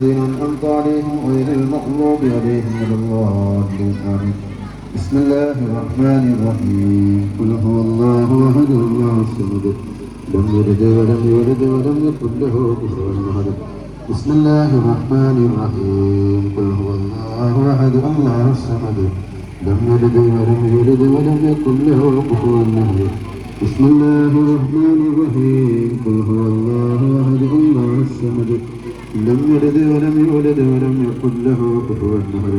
أنعمت عليهم غير المغضوب عليهم ولا الضالين آمين. بسم الله الرحمن الرحيم. قل هو الله أحد الله الصمد لم يلد ولم يولد ولم يكن له كفوا أحد. بسم الله الرحمن الرحيم. قل هو الله أحد الله الصمد لم يلد ولم يولد ولم يكن له كفوا أحد. بسم الله الرحمن الرحيم. قل هو الله أحد الله الصمد لم يلد ولم يولد ولم يكن له كفوا أحد.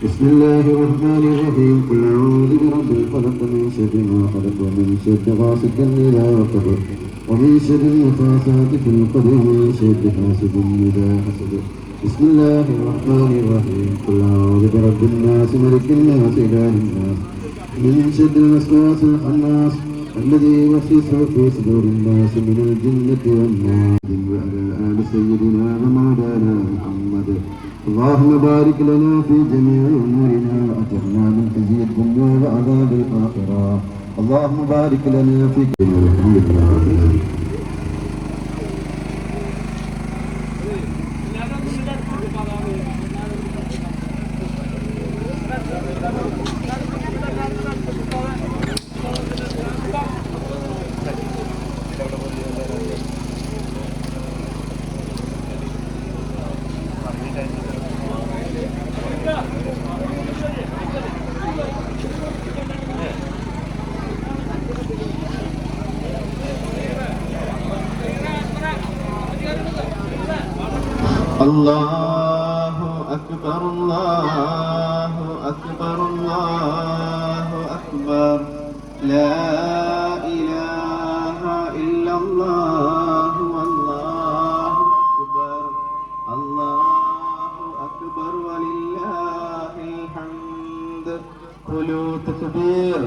بسم الله الرحمن الرحيم. قل أعوذ برب الفلق من شر ما خلق ومن شر غاسق إذا وقب ومن شر النفاثات في العقد ومن شر حاسد إذا حسد. بسم الله الرحمن الرحيم. قل أعوذ برب الناس ملك الناس إله الناس من شر الوسواس الخناس الذي يوسوس في صدور الناس من الجنة والناس. وعلى آل سيدنا ومولانا محمد. اللهم بارك لنا في جميع أمورنا وأجرنا من خزي الدنيا وعذاب الآخرة. اللهم بارك لنا في جميع أمورنا. الله أكبر الله أكبر الله أكبر لا إله إلا الله والله أكبر الله أكبر ولله الحمد. قولوا تكبير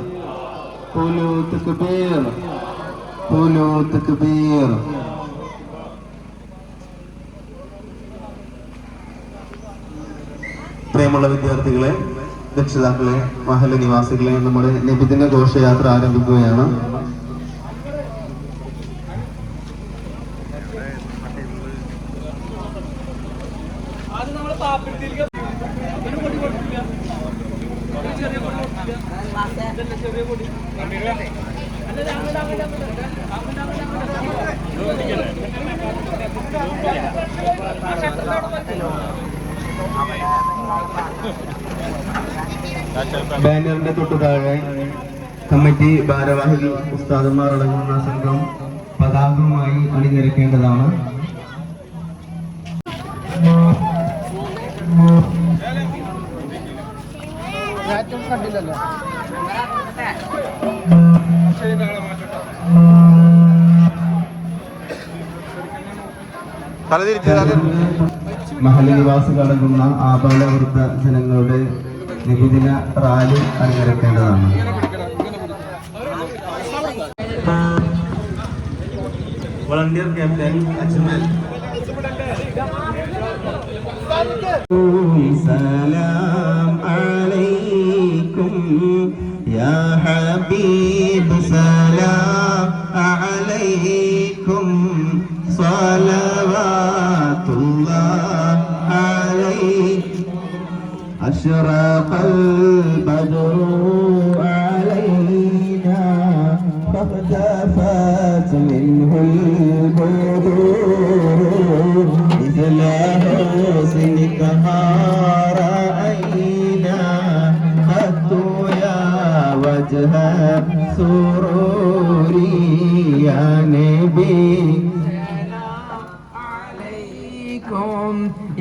قولوا تكبير قولوا تكبير. പ്രിയമുള്ള വിദ്യാർത്ഥികളെ, രക്ഷിതാക്കളെ, മഹല്ല നിവാസികളെ, നമ്മുടെ നബിദിന ഘോഷയാത്ര ആരംഭിക്കുകയാണ്. ബാനറിന്റെ തൊട്ടു താഴെ കമ്മിറ്റി ഭാരവാഹികൾ ഉസ്താദന്മാർ അടങ്ങുന്ന സംഘം പതാകവുമായി അണിനിരക്കേണ്ടതാണ്. മഹല്ല നിവാസികൾ അടങ്ങുന്ന ആബാലവൃദ്ധ ജനങ്ങളുടെ നബിദിന റാലി അണിനിരക്കേണ്ടതാണ്. Volunteer captain Ajmal. സലാം അലൈക്കും യാ ഹബീബ് സലാം അലൈക്കും സ്വലവാത്തുല്ലാഹ് അലൈക്കും. أشرق البدر علينا فاختفت منه البدور مثل حسنك ما رأينا قط يا وجه سروري يا نبي.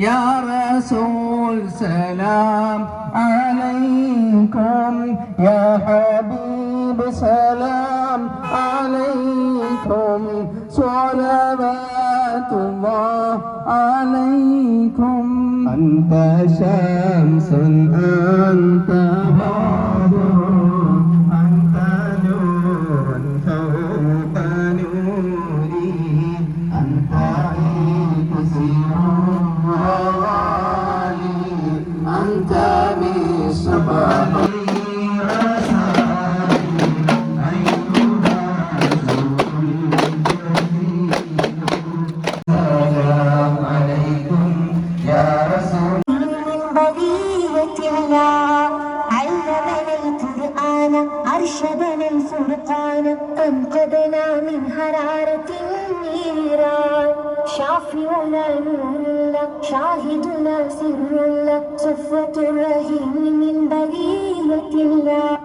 يا رسول سلام عليكم يا حبيب سلام عليكم صلوات الله عليكم. أنت شمس أنت بدر أنت نور فوق نوري أنت أنت بصبح السلام عليكم يا من حرارة النيران شافعنا نور الله شاهدنا سر الله صفوة الرحيم من بقية الله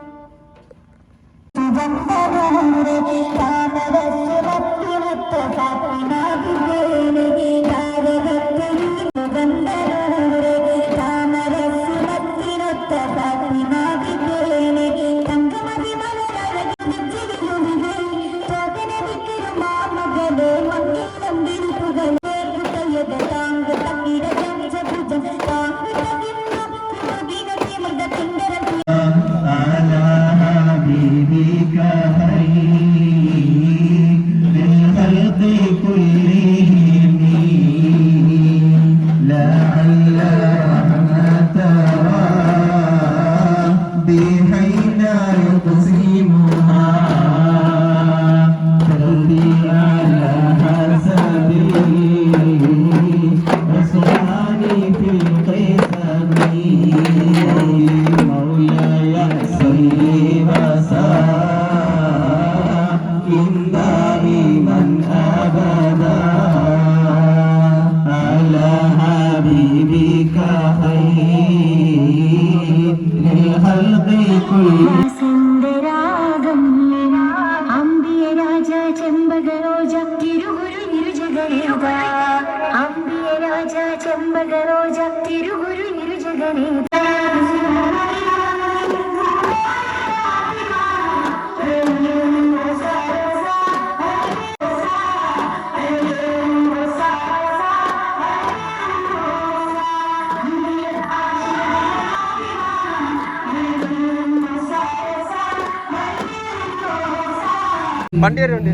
ചെമ്പകരോജ തിരുഗുരു ഇരുജഗനീത വണ്ടി വണ്ടി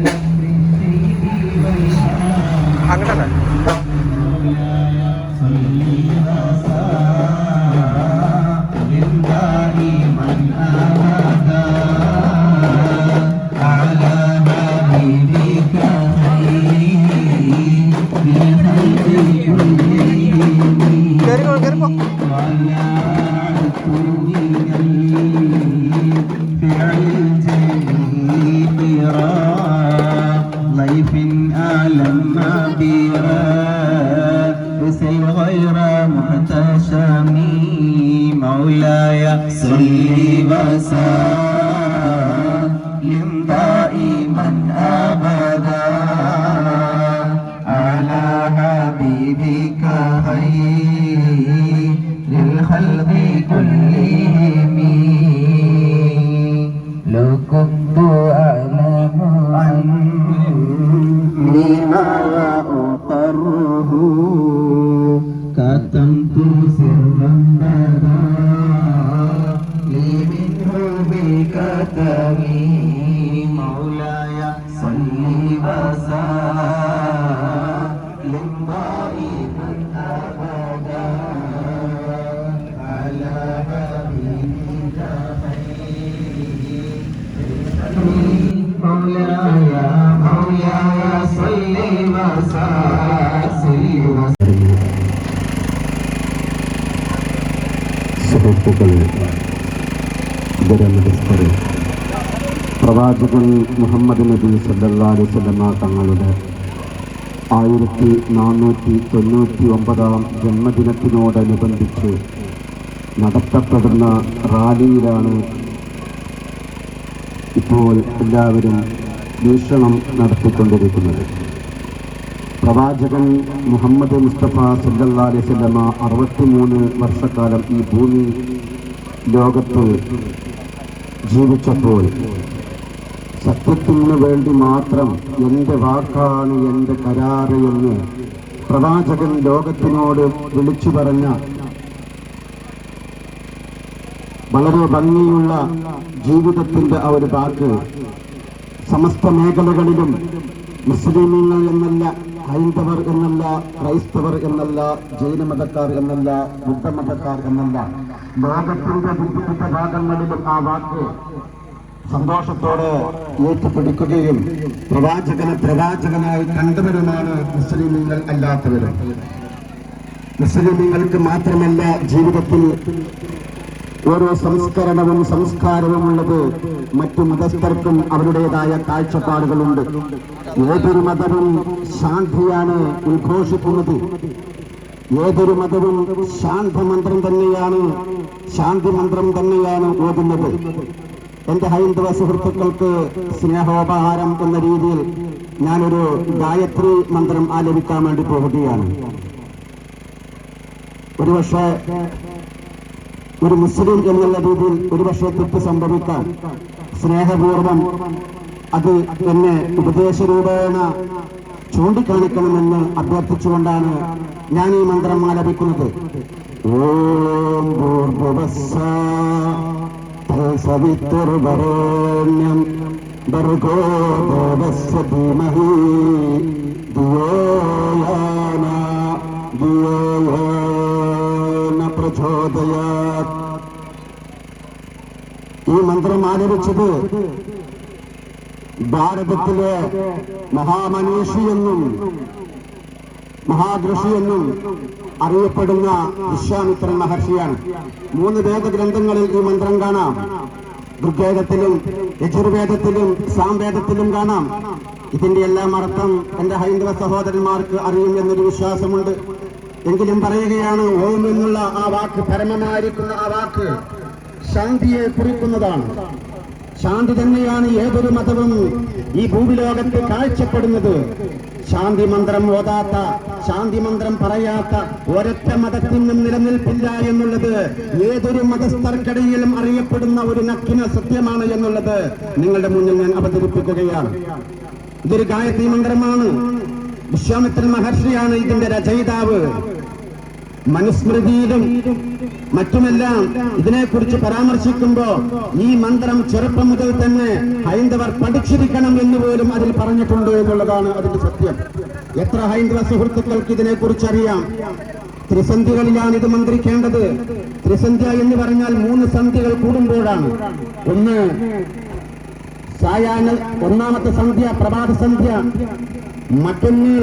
അങ്ങോട്ടല്ല غير محتشم مولاي صل وسلم دائما أبدا على حبيبك خير الخلق كلهم لو كنت أعلم عني ما أقره كتمت سرا بدا لي منه بالكتم مولاي صل وسلم دائما أبدا على حبيبك مولاي صل وسلم. സുഹൃത്തുക്കളെ, ഇവരനുസരിച്ച് പ്രവാചകൻ മുഹമ്മദ് നബി സല്ലല്ലാഹു അലൈഹി വസല്ലമ തങ്ങളുടെ 1499 ജന്മദിനത്തിനോടനുബന്ധിച്ച് നടത്തപ്പെടുന്ന റാലിയിലാണ് ഇപ്പോൾ എല്ലാവരും വീക്ഷണം നടത്തിക്കൊണ്ടിരിക്കുന്നത്. പ്രവാചകൻ മുഹമ്മദ് മുസ്തഫ സല്ലല്ലാഹു അലൈഹി വസല്ലമ 63 വർഷക്കാലം ഈ ഭൂമി ലോകത്ത് ജീവിച്ചപ്പോൾ സത്യത്തിന് വേണ്ടി മാത്രം എൻ്റെ വാക്കാണ് എൻ്റെ കരാറ് എന്ന് പ്രവാചകൻ ലോകത്തിനോട് വിളിച്ചു പറഞ്ഞ വളരെ ഭംഗിയുള്ള ജീവിതത്തിൻ്റെ ആ ഒരു വാക്ക് സമസ്ത മേഖലകളിലും മുസ്ലിമീങ്ങൾ എന്നല്ല, ഹൈന്ദവർ എന്നല്ല, ക്രൈസ്തവർ എന്നല്ല, ജൈനമതക്കാർ എന്നല്ല, ബുദ്ധമതക്കാർ എന്നല്ല, ലോകത്തിന്റെ വിവിധ ഭാഗങ്ങളിലും ആ വാക്ക് സന്തോഷത്തോടെ ഏറ്റുപിടിക്കുകയും പ്രവാചകനായി കണ്ടവരുമാണ് മുസ്ലിമീങ്ങൾ അല്ലാത്തവരും. മുസ്ലിമീങ്ങൾക്ക് മാത്രമല്ല ജീവിതത്തിൽ ഓരോ സംസ്കരണവും സംസ്കാരവും ഉള്ളത് മറ്റു മതസ്ഥർക്കും അവരുടേതായ കാഴ്ചപ്പാടുകളുണ്ട്. ഏതൊരു മതവും ശാന്തിയാണ് ഉദ്ഘോഷിക്കുന്നത്. ഏതൊരു മതവും ശാന്തമന്ത്രം തന്നെയാണ്, ശാന്തി മന്ത്രം തന്നെയാണ് ഓതുന്നത്. എന്റെ ഹൈന്ദവ സുഹൃത്തുക്കൾക്ക് സ്നേഹോപഹാരം എന്ന രീതിയിൽ ഞാനൊരു ഗായത്രി മന്ത്രം ആലപിക്കാൻ വേണ്ടി പോവുകയാണ്. ഒരുപക്ഷെ ഒരു മുസ്ലിം എന്നുള്ള രീതിയിൽ ഒരുപക്ഷെ തെറ്റ് സംഭവിക്കാം. സ്നേഹപൂർവം അത് എന്നെ ഉപദേശരൂപേണ ചൂണ്ടിക്കാണിക്കണമെന്ന് അഭ്യർത്ഥിച്ചുകൊണ്ടാണ് ഞാൻ ഈ മന്ത്രം ആലപിക്കുന്നത്. ഓം ഭൂർഭുവസ്സഃ തത്സവിതുർവരേണ്യം ഭർഗോ ദേവസ്യ ധീമഹി ധിയോ യോ ന പ്രചോദയാത്. ഈ മന്ത്രം ആലപിച്ചത് ഭാരതത്തിലെ മഹാമനീഷിയെന്നും മഹാദൃഷിയെന്നും അറിയപ്പെടുന്ന വിശ്വാമിത്രൻ മഹർഷിയാണ്. 3 വേദഗ്രന്ഥങ്ങളിൽ ഈ മന്ത്രം കാണാം. ഋഗ്വേദത്തിലും യജുർവേദത്തിലും സാംവേദത്തിലും കാണാം. ഇതിന്റെ എല്ലാം അർത്ഥം എന്റെ ഹൈന്ദവ സഹോദരന്മാർക്ക് അറിയും എന്നൊരു വിശ്വാസമുണ്ട്. എങ്കിലും പറയുകയാണ്, ഓം എന്നുള്ള ആ വാക്ക്, പരമമായിരിക്കുന്ന ആ വാക്ക് ശാന്തിയെ കുറിക്കുന്നതാണ്. ശാന്തി തന്നെയാണ് ഏതൊരു മതവും ഈ ഭൂവിലോകത്ത് കാഴ്ചപ്പെടുന്നത്. ശാന്തി മന്ത്രം ഓതാത്ത, ശാന്തി മന്ത്രം പറയാത്ത ഒരൊറ്റ മതത്തിനും നിലനിൽപ്പില്ല എന്നുള്ളത് ഏതൊരു മതസ്ഥർക്കിടയിലും അറിയപ്പെടുന്ന ഒരു നഗ്ന സത്യമാണ് എന്നുള്ളത് നിങ്ങളുടെ മുന്നിൽ ഞാൻ അവതരിപ്പിക്കുകയാണ്. ഇതൊരു ഗായത്രി മന്ത്രമാണ്. വിശ്വാമിത്രൻ മഹർഷിയാണ് ഇതിന്റെ രചയിതാവ്. മനുസ്മൃതിയിലും മറ്റുമെല്ലാം ഇതിനെക്കുറിച്ച് പരാമർശിക്കുമ്പോ ഈ മന്ത്രം ചെറുപ്പം മുതൽ തന്നെ ഹൈന്ദവർ പഠിച്ചിരിക്കണം എന്ന് പോലും അതിൽ പറഞ്ഞിട്ടുണ്ട് എന്നുള്ളതാണ് അതിന്റെ സത്യം. എത്ര ഹൈന്ദവ സുഹൃത്തുക്കൾക്ക് ഇതിനെക്കുറിച്ച് അറിയാം? ത്രിസന്ധികളിലാണ് ഇത് മന്ത്രിക്കേണ്ടത്. ത്രിസന്ധ്യ എന്ന് പറഞ്ഞാൽ 3 സന്ധികൾ കൂടുമ്പോഴാണ്. ഒന്ന് സായാഹ്ന, ഒന്നാമത്തെ സന്ധ്യ പ്രഭാത സന്ധ്യ, മറ്റൊന്ന്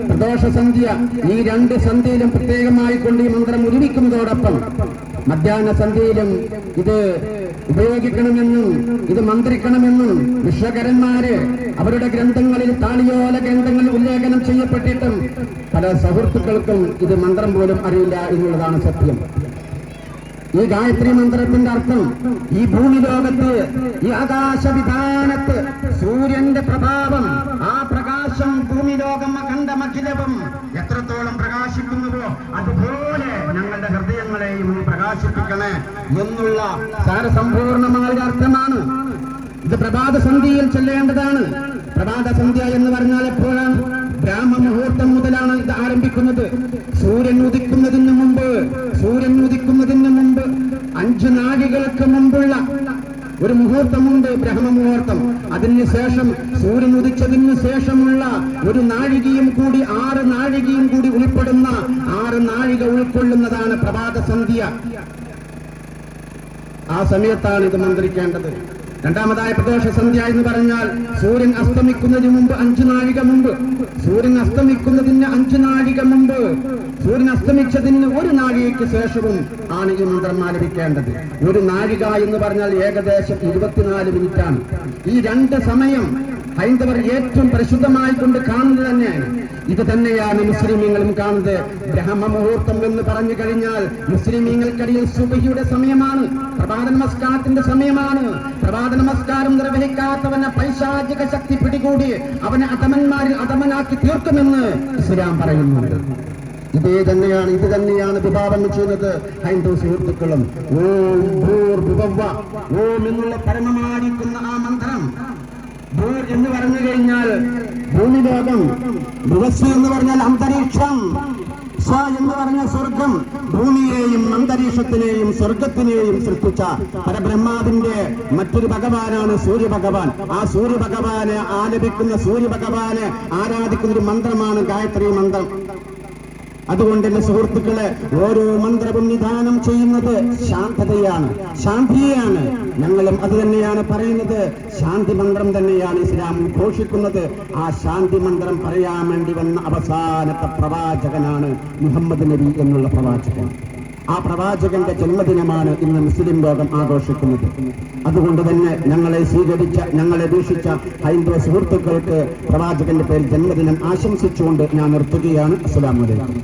പ്രദോഷ സന്ധ്യ. ഈ 2 സന്ധ്യയിലും പ്രത്യേകമായി കൊണ്ട് ഈ മന്ത്രം ഉരുവിക്കുന്നതോടൊപ്പം മധ്യാഹ്ന സന്ധ്യയിലും ഇത് ഉപയോഗിക്കണമെന്നും ഇത് മന്ത്രിക്കണമെന്നും വിശ്വകരന്മാര് അവരുടെ ഗ്രന്ഥങ്ങളിൽ, താളിയോല ഗ്രന്ഥങ്ങളിൽ ഉല്ലേഖനം ചെയ്യപ്പെട്ടിട്ടും പല സുഹൃത്തുക്കൾക്കും ഇത് മന്ത്രം പോലും അറിയില്ല എന്നുള്ളതാണ് സത്യം. ഈ ഗായത്രി മന്ത്രത്തിന്റെ അർത്ഥം, ഈ ഭൂമി ലോകത്ത്, ഈ ആകാശവിധാനത്ത് സൂര്യന്റെ പ്രഭാവം, ആ പ്രകാശം ഭൂമി ലോകം അഖണ്ഡമഖിലവും എത്രത്തോളം പ്രകാശിക്കുന്നുവോ അതുപോലെ ഞങ്ങളുടെ ഹൃദയങ്ങളെയും പ്രകാശിപ്പിക്കണേ എന്നുള്ള സാരസമ്പൂർണമായ അർത്ഥമാണ്. ഇത് പ്രഭാത സന്ധ്യയിൽ ചൊല്ലേണ്ടതാണ്. പ്രഭാത സന്ധ്യ എന്ന് പറഞ്ഞാൽ എപ്പോഴാണ്? ബ്രാഹ്മമുഹൂർത്തം മുതലാണ് ഇത് ആരംഭിക്കുന്നത്. സൂര്യൻ ഉദിക്കുന്നതിന് മുമ്പ് 5 നാഴികൾക്ക് മുമ്പുള്ള ഒരു മുഹൂർത്തമുണ്ട്, ബ്രഹ്മമുഹൂർത്തം. അതിനുശേഷം സൂര്യൻ ഉദിച്ചതിന് ശേഷമുള്ള ഒരു നാഴികയും കൂടി, 6 നാഴികയും കൂടി ഉൾപ്പെടുന്ന 6 നാഴിക ഉൾക്കൊള്ളുന്നതാണ് പ്രഭാത സന്ധ്യ. ആ സമയത്താണ് ഇത് മന്ത്രിക്കേണ്ടത്. രണ്ടാമതായ പ്രദോഷ സന്ധ്യ എന്ന് പറഞ്ഞാൽ സൂര്യൻ അസ്തമിക്കുന്നതിന് മുമ്പ് 5 നാഴിക മുമ്പ്, സൂര്യൻ അസ്തമിക്കുന്നതിന് 5 നാഴിക മുമ്പ്, സൂര്യൻ അസ്തമിച്ചതിന് 1 നാഴികയ്ക്ക് ശേഷവും ആണ് ഈ മന്ത്രം ആലപിക്കേണ്ടത്. 1 നാഴിക എന്ന് പറഞ്ഞാൽ ഏകദേശം 24 മിനിറ്റാണ്. ഈ 2 സമയം ഹൈന്ദവർ ഏറ്റവും പരിശുദ്ധമായി കൊണ്ട് കാണുന്നത് തന്നെയാണ്. ഇത് തന്നെയാണ് മുസ്ലിമീങ്ങളും കാണുന്നത്. ബ്രഹ്മമുഹൂർത്തം എന്ന് പറഞ്ഞു കഴിഞ്ഞാൽ മുസ്ലിമീങ്ങൾക്കിടയിൽ സുബഹിയുടെ സമയമാണ്, പ്രഭാത നമസ്കാരത്തിന്റെ സമയമാണ്. പ്രഭാത നമസ്കാരം നിർവഹിക്കാത്തവനെ പൈശാചിക ശക്തി പിടികൂടി അവനെ അധമന്മാരിൽ അധമനാക്കി തീർക്കുമെന്ന് ഇസ്ലാം പറയുന്നുണ്ട്. ഇത് തന്നെയാണ് വിഭാവനം ചെയ്യുന്നത് ഹൈന്ദവ സുഹൃത്തുക്കളും. ഓം ഭൂർഭുവഃ, ഓം എന്നുള്ള പരമമായിരിക്കുന്ന ആ മന്ത്രം. ഭൂർ എന്ന് പറഞ്ഞു കഴിഞ്ഞാൽ ഭൂമിലോകം, ഭുവസ് എന്ന് പറഞ്ഞാൽ അന്തരീക്ഷം, സ്വ എന്ന് പറഞ്ഞ സ്വർഗം. ഭൂമിയെയും അന്തരീക്ഷത്തിനെയും സ്വർഗത്തിനെയും സൃഷ്ടിച്ച പരബ്രഹ്മാവിന്റെ മറ്റൊരു ഭഗവാനാണ് സൂര്യഭഗവാൻ. ആ സൂര്യഭഗവാനെ ആലപിക്കുന്ന, സൂര്യഭഗവാനെ ആരാധിക്കുന്ന ഒരു മന്ത്രമാണ് ഗായത്രി മന്ത്രം. അതുകൊണ്ട് എന്റെ സുഹൃത്തുക്കളെ, ഓരോ മന്ത്രവും നിദാനം ചെയ്യുന്നത് ശാന്തതയാണ്, ശാന്തിയാണ്. ഞങ്ങളും അത് തന്നെയാണ് പറയുന്നത്. ശാന്തി മന്ത്രം തന്നെയാണ് ഇസ്ലാം ഘോഷിക്കുന്നത്. ആ ശാന്തി മന്ത്രം പറയാൻ വേണ്ടി വന്ന അവസാനത്തെ പ്രവാചകനാണ് മുഹമ്മദ് നബി എന്നുള്ള പ്രവാചകൻ. ആ പ്രവാചകന്റെ ജന്മദിനമാണ് ഇന്ന് മുസ്ലിം ലോകം ആഘോഷിക്കുന്നത്. അതുകൊണ്ട് തന്നെ ഞങ്ങളെ സ്വീകരിച്ച, ഞങ്ങളെ വീക്ഷിച്ച ഹൈന്ദവ സുഹൃത്തുക്കൾക്ക് പ്രവാചകന്റെ പേരിൽ ജന്മദിനം ആശംസിച്ചുകൊണ്ട് ഞാൻ നിർത്തുകയാണ്. അസ്സലാമു അലൈക്കും.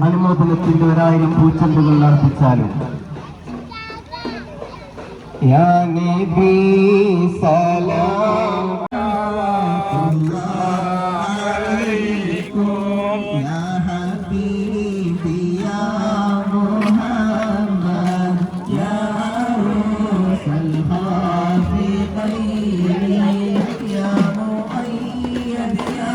അനുമോദനത്തിന്റെ 1000 പൂച്ചെണ്ടുകൾ അർപ്പിച്ചാലും യാ നബി സലാം അലൈക്കും യാ ഹബീബി യാ മുഹമ്മദ് യാ റസൂൽ ഹാഫിഖൈനി യാ മുഅയ്യദ് യാ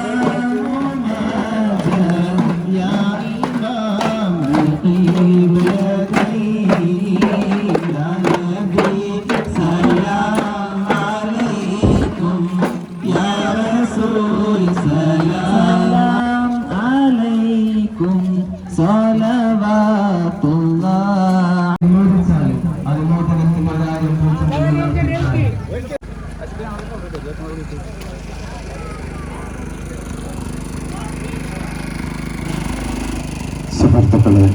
സുഹൃത്തുക്കളെ,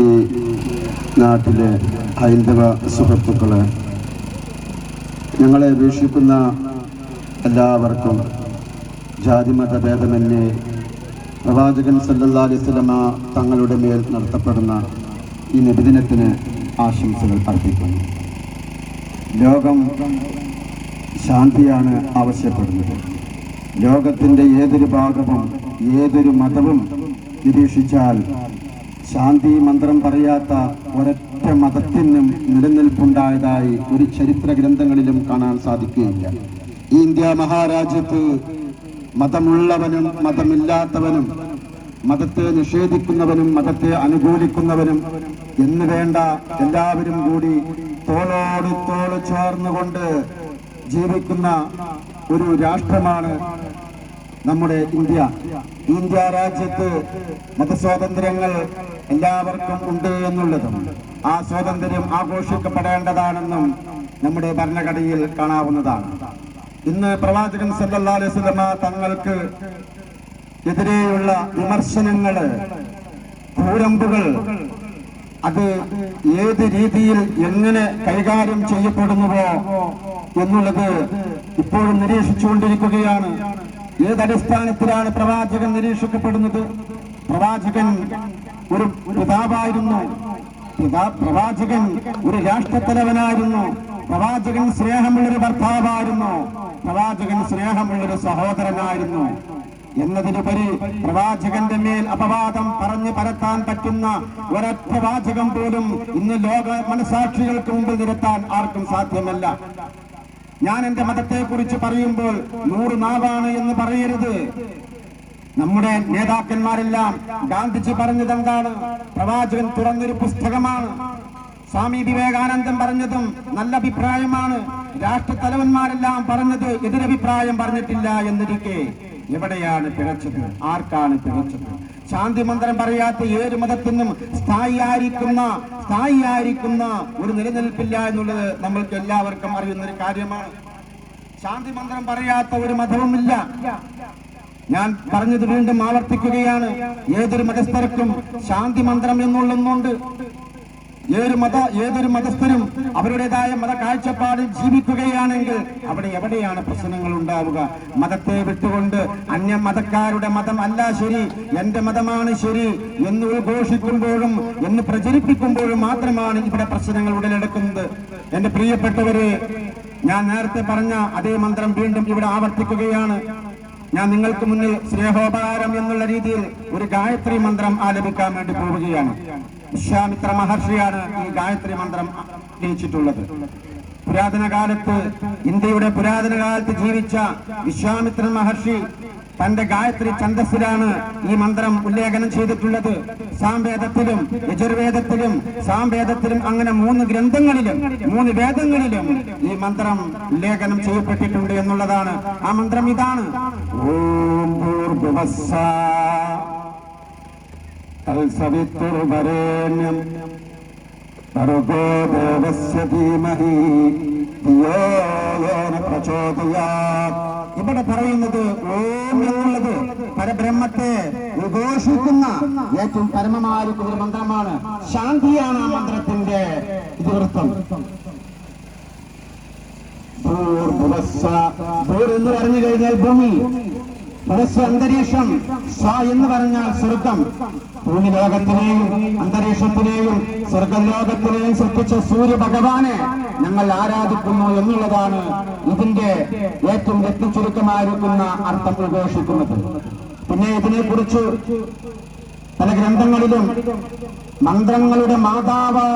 ഈ നാട്ടിലെ ഹൈന്ദവ സുഹൃത്തുക്കളെ, ഞങ്ങളെ വീക്ഷിക്കുന്ന എല്ലാവർക്കും ജാതിമത ഭേദമന്യേ പ്രവാചകൻ സല്ലല്ലാഹു അലൈഹി വസല്ലമ തങ്ങളുടെ മേൽ നടത്തപ്പെടുന്ന ഈ നബിദിനത്തിന് ആശംസകൾ അർപ്പിക്കുന്നു. ലോകം ശാന്തിയാണ് ആവശ്യപ്പെടുന്നത്. ലോകത്തിൻ്റെ ഏതൊരു ഭാഗവും ഏതൊരു മതവും നിരീക്ഷിച്ചാൽ ശാന്തി മന്ത്രം പറയാത്ത ഒരൊറ്റ മതത്തിനും നിലനിൽപ്പുണ്ടായതായി ഒരു ചരിത്ര ഗ്രന്ഥങ്ങളിലും കാണാൻ സാധിക്കുകയില്ല. ഈ ഇന്ത്യ മഹാരാജ്യത്ത് മതമുള്ളവനും മതമില്ലാത്തവനും, മതത്തെ നിഷേധിക്കുന്നവനും മതത്തെ അനുകൂലിക്കുന്നവനും എന്ന് വേണ്ട എല്ലാവരും കൂടി തോളോട് തോള് ചേർന്നുകൊണ്ട് ജീവിക്കുന്ന ഒരു രാഷ്ട്രമാണ് നമ്മുടെ ഇന്ത്യ. ഇന്ത്യ രാജ്യത്ത് മതസ്വാതന്ത്ര്യങ്ങൾ എല്ലാവർക്കും ഉണ്ട് എന്നുള്ളതും ആ സ്വാതന്ത്ര്യം ആഘോഷിക്കപ്പെടേണ്ടതാണെന്നും നമ്മുടെ ഭരണഘടനയിൽ കാണാവുന്നതാണ്. ഇന്ന് പ്രവാചകൻ സല്ലല്ലാഹു അലൈഹി വസല്ലമ തങ്ങൾക്ക് എതിരെയുള്ള വിമർശനങ്ങൾ, കൂരമ്പുകൾ, അത് ഏത് രീതിയിൽ എങ്ങനെ കൈകാര്യം ചെയ്യപ്പെടുന്നുവോ എന്നുള്ളത് ഇപ്പോഴും നിരീക്ഷിച്ചുകൊണ്ടിരിക്കുകയാണ്. ഏതടിസ്ഥാനത്തിലാണ് പ്രവാചകൻ നിരീക്ഷിക്കപ്പെടുന്നത്? പ്രവാചകൻ ഒരു പിതാവായിരുന്നു, പ്രവാചകൻ ഒരു രാഷ്ട്രത്തലവനായിരുന്നു, പ്രവാചകൻ സ്നേഹമുള്ളൊരു ഭർത്താവായിരുന്നു, പ്രവാചകൻ സ്നേഹമുള്ളൊരു സഹോദരനായിരുന്നു. എന്നതിനുപരി പ്രവാചകന്റെ മേൽ അപവാദം പറഞ്ഞു പരത്താൻ പറ്റുന്ന ഒരൊറ്റ വാചകം പോലും ഇന്ന് ലോക മനസാക്ഷികൾക്ക് മുമ്പിൽ നിരത്താൻ ആർക്കും സാധ്യമല്ല. ഞാൻ എന്റെ മതത്തെക്കുറിച്ച് പറയുമ്പോൾ 100 നാവാണ് എന്ന് പറയരുത്. നമ്മുടെ നേതാക്കന്മാരെല്ലാം ഗാന്ധിജി പറഞ്ഞത് എന്താണ്? പ്രവാചകൻ തുറന്നൊരു പുസ്തകമാണ്. സ്വാമി വിവേകാനന്ദൻ പറഞ്ഞതും നല്ല അഭിപ്രായമാണ്. രാഷ്ട്രത്തലവന്മാരെല്ലാം പറഞ്ഞത് എതിരഭിപ്രായം പറഞ്ഞിട്ടില്ല എന്നിരിക്കെ എവിടെയാണ് പിഴച്ചത്? ആർക്കാണ് പിഴച്ചത്? ശാന്തി മന്ത്രം പറയാത്ത ഏത് മതത്തിനും സ്ഥായിയായിരിക്കുന്ന ഒരു നിലനിൽപ്പില്ല എന്നുള്ളത് നമ്മൾക്ക് എല്ലാവർക്കും അറിയുന്നൊരു കാര്യമാണ്. ശാന്തി മന്ത്രം പറയാത്ത ഒരു മതവുമില്ല. ഞാൻ പറഞ്ഞത് വീണ്ടും ആവർത്തിക്കുകയാണ്. ഏതൊരു മതസ്ഥർക്കും ശാന്തി മന്ത്രം എന്നുള്ളൊന്നുണ്ട്. ഏതൊരു മതസ്ഥരും അവരുടേതായ മത കാഴ്ചപ്പാടിൽ ജീവിക്കുകയാണെങ്കിൽ അവിടെ എവിടെയാണ് പ്രശ്നങ്ങൾ ഉണ്ടാവുക? മതത്തെ വിട്ടുകൊണ്ട് അന്യ മതക്കാരുടെ മതം അല്ല ശരി, എന്റെ മതമാണ് ശരി എന്ന് ഉദ്ഘോഷിക്കുമ്പോഴും എന്ന് പ്രചരിപ്പിക്കുമ്പോഴും മാത്രമാണ് ഇവിടെ പ്രശ്നങ്ങൾ ഉടലെടുക്കുന്നത്. എന്റെ പ്രിയപ്പെട്ടവരെ, ഞാൻ നേരത്തെ പറഞ്ഞ അതേ മന്ത്രം വീണ്ടും ഇവിടെ ആവർത്തിക്കുകയാണ്. ഞാൻ നിങ്ങൾക്ക് മുന്നിൽ സ്നേഹോപകാരം എന്നുള്ള രീതിയിൽ ഒരു ഗായത്രി മന്ത്രം ആലപിക്കാൻ വേണ്ടി പോവുകയാണ്. വിശ്വാമിത്ര മഹർഷിയാണ് ഈ ഗായത്രി മന്ത്രം രചിച്ചിട്ടുള്ളത്. പുരാതന കാലത്ത്, ഇന്ത്യയുടെ പുരാതന കാലത്ത് ജീവിച്ച വിശ്വാമിത്ര മഹർഷി തന്റെ ഗായത്രി ഛന്ദസ്സിലാണ് ഈ മന്ത്രം ഉല്ലേഖനം ചെയ്തിട്ടുള്ളത്. സാംവേദത്തിലും യജുർവേദത്തിലും സാംവേദത്തിലും അങ്ങനെ 3 ഗ്രന്ഥങ്ങളിലും 3 വേദങ്ങളിലും ഈ മന്ത്രം ഉല്ലേഖനം ചെയ്യപ്പെട്ടിട്ടുണ്ട് എന്നുള്ളതാണ്. ആ മന്ത്രം ഇതാണ്: ഓം ഭൂർഭുവസ്സഃ തത്സവിതുർവരേണ്യം ഭർഗോ ദേവസ്യ ധീമഹി ധിയോ യോ ന പ്രചോദയാത്. ഇവിടെ പറയുന്നത് ഓം എന്നുള്ളത് പരബ്രഹ്മത്തെ ഉദ്ഘോഷിക്കുന്ന ഏറ്റവും പരമമായിരിക്കുന്ന ഒരു മന്ത്രമാണ്. ശാന്തിയാണ് ആ മന്ത്രത്തിന്റെ ഇതിവൃത്തം. ഭൂർ എന്ന് പറഞ്ഞു കഴിഞ്ഞാൽ ഭൂമി, ഭുവസ്സ അന്തരീക്ഷം, സ്വ എന്ന് പറഞ്ഞാൽ സ്വർഗം. ഭൂമി ലോകത്തിനെയും അന്തരീക്ഷത്തിനെയും സ്വർഗലോകത്തിനെയും സൃഷ്ടിച്ച സൂര്യ ഭഗവാനെ ഞങ്ങൾ ആരാധിക്കുന്നു എന്നുള്ളതാണ് ഇതിന്റെ ഏറ്റവും വ്യക്തിചുരുക്കമായിരിക്കുന്ന അർത്ഥം ഉദ്ഘോഷിക്കുന്നത്. പിന്നെ ഇതിനെക്കുറിച്ച് പല ഗ്രന്ഥങ്ങളിലും മന്ത്രങ്ങളുടെ മാതാവ്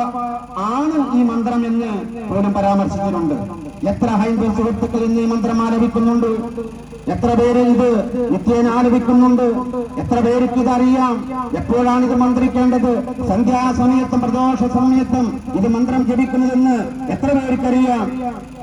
ആണ് ഈ മന്ത്രം എന്ന് പോലും പരാമർശിച്ചിട്ടുണ്ട്. എത്ര ഹൈന്ദവ സുഹൃത്തുക്കൾ ഇന്ന് ഈ മന്ത്രം ആലപിക്കുന്നുണ്ട്? എത്ര പേര് ഇത് നിത്യേന ആലപിക്കുന്നുണ്ട്? എത്ര പേർക്ക് ഇതറിയാം? എപ്പോഴാണ് ഇത് മന്ത്രിക്കേണ്ടത്? സന്ധ്യാസമയത്തും പ്രദോഷ സമയത്തും ഇത് മന്ത്രം ജപിക്കുന്നതെന്ന് എത്ര പേർക്കറിയാം?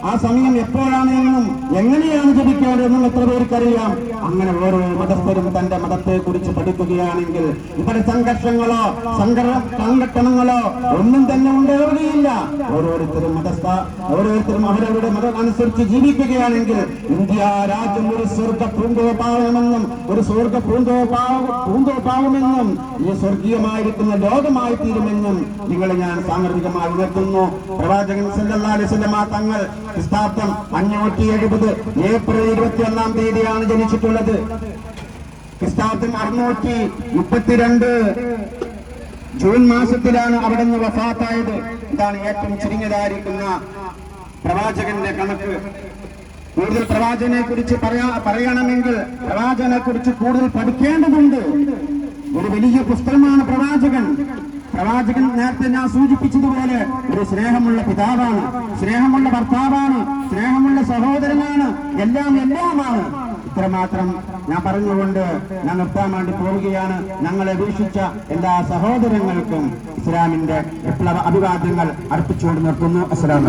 ആ സമയം എപ്പോഴാണ് എന്നും എങ്ങനെയാണ് ജപിക്കേണ്ടതെന്നും എത്ര പേർക്കറിയാം? അങ്ങനെ ഓരോ മതസ്ഥരും തന്റെ മതത്തെ കുറിച്ച് പഠിക്കുകയാണെങ്കിൽ ഇവിടെ സംഘർഷങ്ങളോ സംഘട്ടനങ്ങളോ ഒന്നും തന്നെ ഉണ്ടാവുകയില്ല. ഓരോരുത്തരും അവരവരുടെ മതം അനുസരിച്ച് ജീവിക്കുകയാണെങ്കിൽ ഇന്ത്യ രാജ്യം ഒരു സ്വർഗ പൂന്തോപ്പാവണമെന്നും ഒരു സ്വർഗ പൂന്തോപ്പാവുമെന്നും ഈ സ്വർഗീയമായിരിക്കുന്ന ലോകമായി തീരുമെന്നും നിങ്ങളെ ഞാൻ സാന്ദർഭികമായി ഉണർത്തുന്നു. പ്രവാചകൻ സല്ലല്ലാഹു അലൈഹി വസല്ലം തങ്ങൾ ക്രിസ്താബ്ദം 570 ഏപ്രിൽ 21-ാം തീയതിയാണ് ജനിച്ചിട്ടുള്ളത്. ക്രിസ്താബ്ദം 632 ജൂൺ മാസത്തിലാണ് അവിടെ നിന്ന് വഫാത്തായത്. ഇതാണ് ഏറ്റവും ചുരുങ്ങിയതായിരിക്കുന്ന പ്രവാചകന്റെ കണക്ക്. കൂടുതൽ പ്രവാചകനെ കുറിച്ച് പറയണമെങ്കിൽ പ്രവാചകനെ കുറിച്ച് കൂടുതൽ പഠിക്കേണ്ടതുണ്ട്. ഒരു വലിയ പുസ്തകമാണ് പ്രവാചകൻ. നേരത്തെ ഞാൻ സൂചിപ്പിച്ചതുപോലെ ഒരു സ്നേഹമുള്ള പിതാവാണ്, സ്നേഹമുള്ള ഭർത്താവാണ്, സ്നേഹമുള്ള സഹോദരനാണ്, എല്ലാമാണ്. ഇത്രമാത്രം ഞാൻ പറഞ്ഞുകൊണ്ട് ഞാൻ നിർത്താൻ വേണ്ടി പോവുകയാണ്. ഞങ്ങളെ വീക്ഷിച്ച എല്ലാ സഹോദരങ്ങൾക്കും ഇസ്ലാമിന്റെ വിപ്ലവ അഭിവാദ്യങ്ങൾ അർപ്പിച്ചുകൊണ്ട് നിർത്തുന്നു. അസ്സലാമു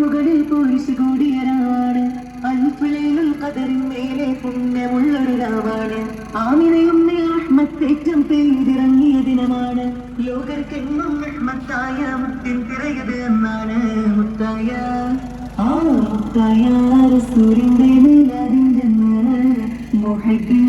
മുകളിൽ പോയിസ് കൂടിയരാണ്. അൽഫലൈലുൽ ഖദറിൻ മേലെ പുണ്യമുള്ളൊരു രാവാണ്. ആമിനയും റഹ്മത്തേറ്റം പെയ്തിറങ്ങിയ ദിനമാണ്. ലോകർക്കെന്നും റഹ്മത്തായ മുത്തിൻ പിറയത് എന്നാണ്. മുത്തായ റസൂലിന്റെ മേലതിന്റെ മുഹബ്ബിൻ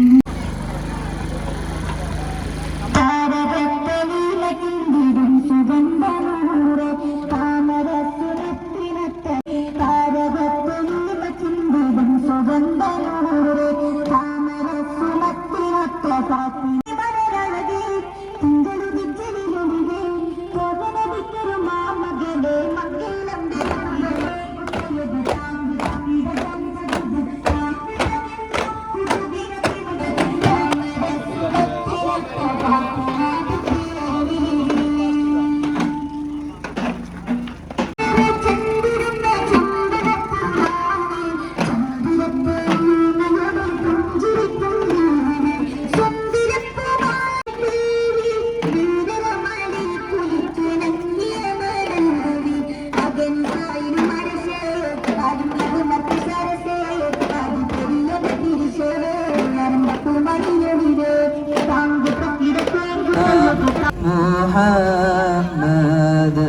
محمد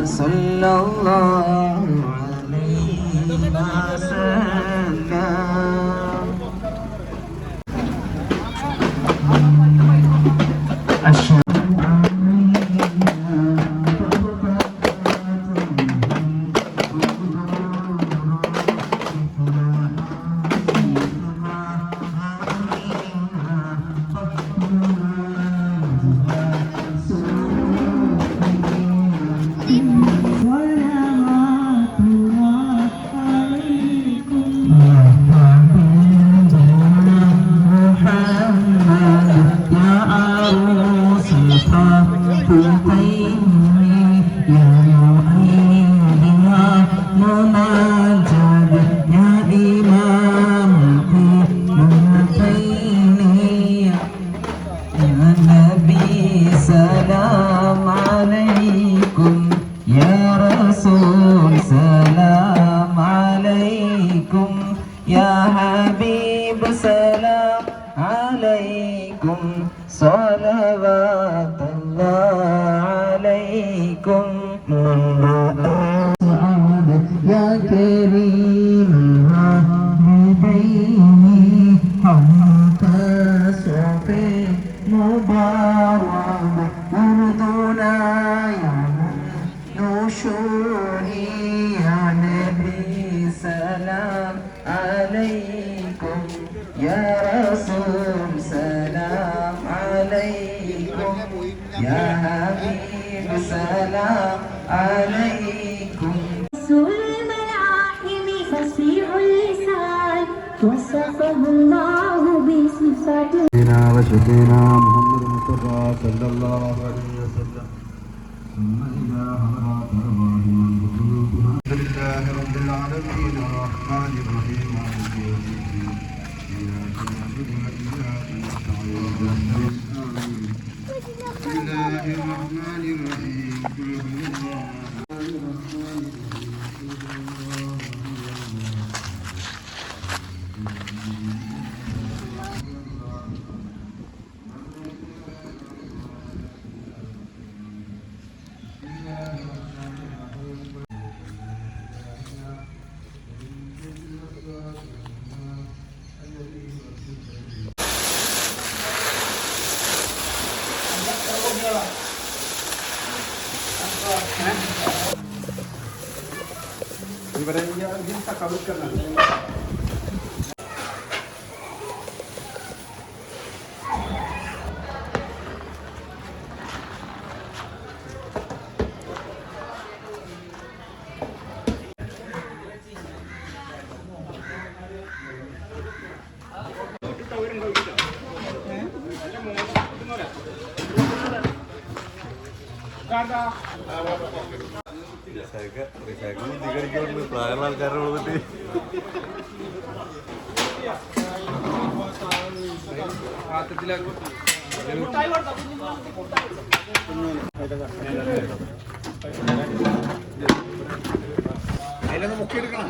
صلى الله عليه وسلم. سلام عليكم يا رسول سلام عليكم يا حبيب سلام عليكم صلوات الله عليكم يا كريم هديني حمك صفي مبارك أرضنا يا نشوري يا نبي سلام عليكم يا رسول سلام عليكم يا حبيب سلام عليكم. رسول الملاحم فصيح اللسان وصفه الله بصفات وشفينا محمد المصطفى صلى الله عليه وسلم ثم إلى حضرات أرواح من بقلوبها. الحمد لله رب العالمين الرحمن الرحيم مالك يوم الدين إياك نعبد وإياك نستعين بسم الله الرحمن الرحيم قل هو الله الرحمن പ്രായമുള്ള ആൾക്കാരെ വന്നിട്ട് അതിലൊന്ന് മുക്കിയെടുക്കണം.